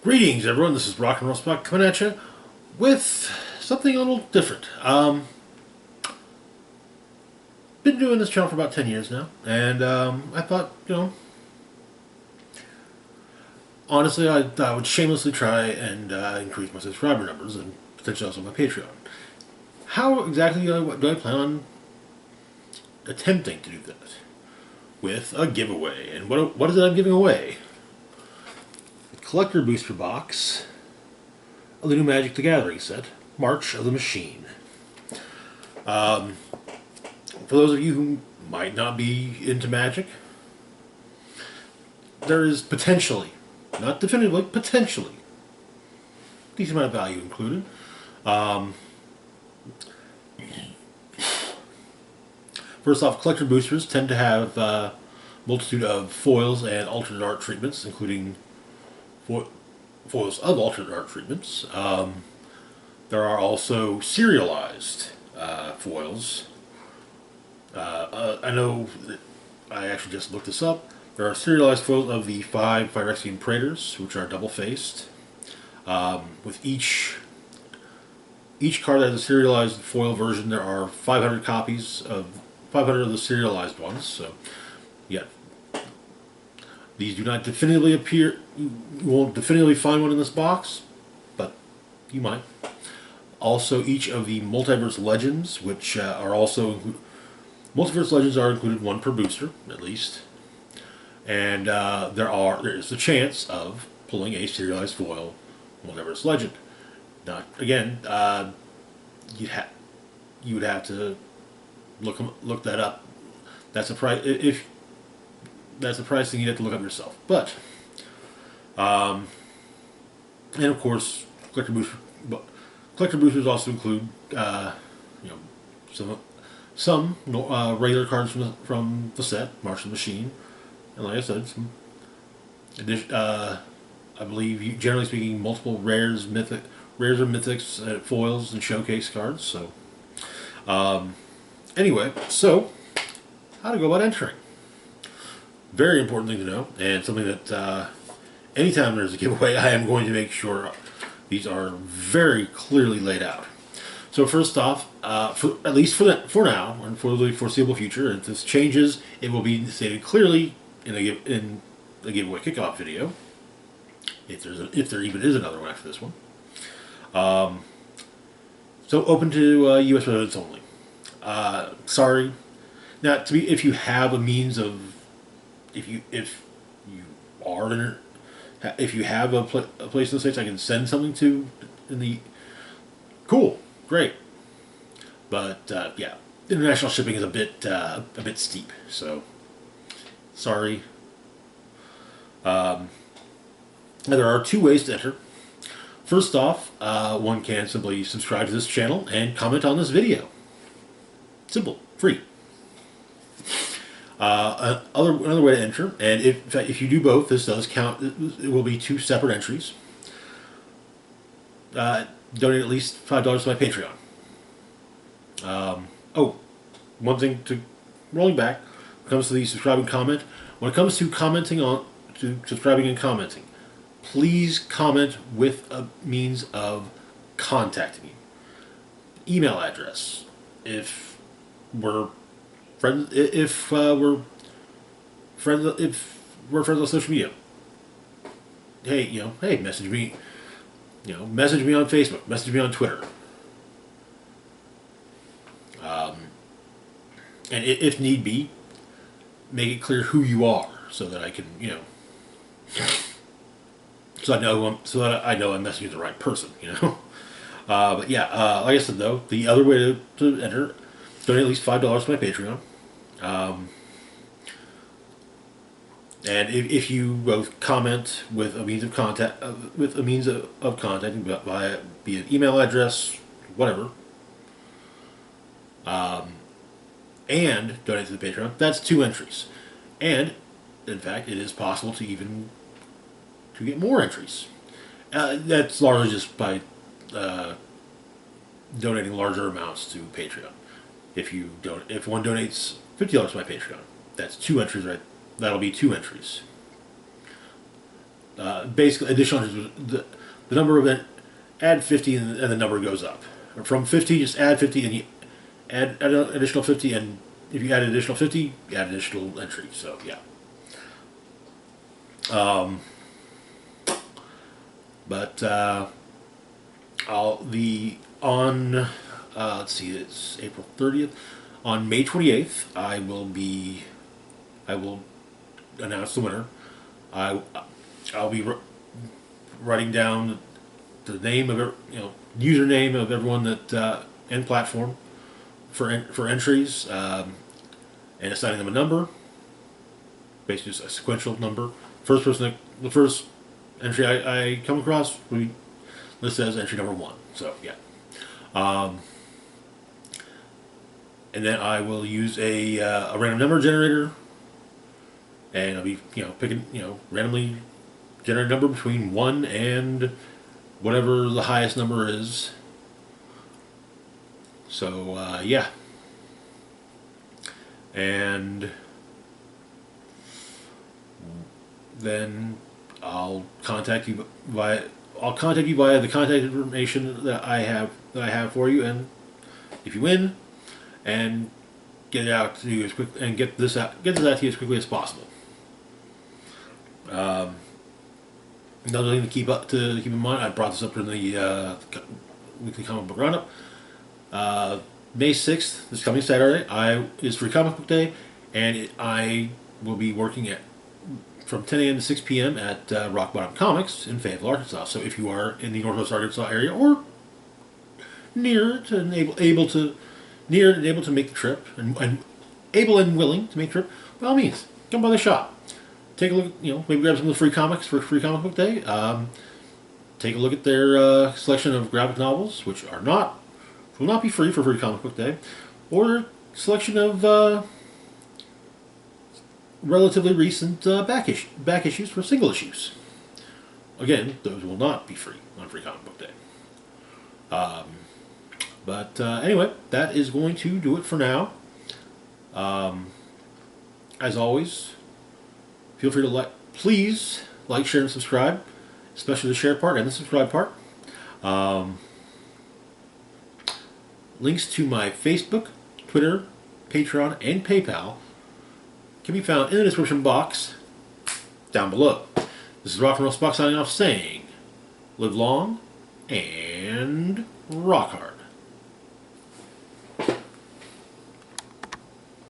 Greetings, everyone. This is Rock and Roll Spot coming at you with something a little different. Been doing this channel for about 10 years now, and I thought, honestly, I would shamelessly try and increase my subscriber numbers and potentially also my Patreon. How exactly do I plan on attempting to do that? With a giveaway. And what is it I'm giving away? A collector booster box of the new Magic the Gathering set, March of the Machine. For those of you who might not be into Magic, there is potentially, not definitively, potentially, a decent amount of value included. First off, collector boosters tend to have a multitude of foils and alternate art treatments, including foils of alternate art treatments. There are also serialized foils. I know that I actually just looked this up. There are serialized foils of the 5 Phyrexian Praetors, which are double-faced. With each card that has a serialized foil version, there are 500 of the serialized ones. So, yeah, these do not definitively appear. You won't definitively find one in this box, but you might. Also, each of the Multiverse Legends, which are also Multiverse Legends are included one per booster, at least. And there is a chance of pulling a serialized foil Multiverse Legend. Not again. You would have to look that up. That's a price. If that's a price thing, you'd have to look up yourself. But and of course, collector boosters also include some regular cards from the set, March of the Machine, and like I said, some I believe, generally speaking, multiple rares or mythics, foils, and showcase cards. So, anyway, so how to go about entering? Very important thing to know, and something that anytime there's a giveaway, I am going to make sure these are very clearly laid out. So first off, at least for now and for the foreseeable future, if this changes, it will be stated clearly in the giveaway kickoff video, if there even is another one after this one. So open to U.S. residents only. Sorry. Now, if you have a means of, if you have a place in the States I can send something to cool, great. But yeah, international shipping is a bit steep. So sorry. There are 2 ways to enter. First off, one can simply subscribe to this channel and comment on this video. Simple, free. Another way to enter, and if you do both, this does count. It will be 2 separate entries. Donate at least $5 to my Patreon. One thing rolling back, when it comes to the subscribe and comment, when it comes to subscribing and commenting, please comment with a means of contacting me. Email address, if we're friends on social media. Hey, message me. Message me on Facebook. Message me on Twitter. And if need be, make it clear who you are, so that I can, so that I know I'm messaging the right person. But yeah, like I said though, the other way to enter, donate at least $5 to my Patreon. And if you both comment with a means of contacting via be it email address, whatever, and donate to the Patreon, that's 2 entries. And in fact, it is possible to get more entries. That's largely just by donating larger amounts to Patreon. If one donates $50 to my Patreon, that's 2 entries, right? That'll be 2 entries. Basically, additional entries, the number of it, add 50 and the number goes up. From 50, just add 50 and you add an additional 50, and if you add an additional 50, you add an additional entry. So, yeah. But let's see, it's April 30th. On May 28th, I will announce the winner. I I'll be writing down the name of username of everyone that and platform for entries, and assigning them a number, basically just a sequential number. The first entry I come across will be listed as entry number 1. So yeah. And then I will use a random number generator, and I'll be picking randomly generate a number between 1 and whatever the highest number is. So yeah, and then I'll contact you via the contact information that I have for you, and if you win, and get it out to you as quick and get this out to you as quickly as possible. Another thing to keep in mind, I brought this up during the weekly comic book roundup. May 6th, this coming Saturday, is Free Comic Book Day, and I will be working from 10 a.m. to 6 p.m. at Rock Bottom Comics in Fayetteville, Arkansas. So if you are in the Northwest Arkansas area or near it and able to make the trip, and able and willing to make the trip, by all means, come by the shop. Take a look, maybe grab some of the free comics for Free Comic Book Day. Take a look at their selection of graphic novels, which will not be free for Free Comic Book Day, or selection of relatively recent back issues for single issues. Again, those will not be free on Free Comic Book Day. But anyway, that is going to do it for now. As always, feel free to please like, share, and subscribe, especially the share part and the subscribe part. Links to my Facebook, Twitter, Patreon, and PayPal can be found in the description box down below. This is Rock and Roll Spock signing off, saying, live long and rock hard.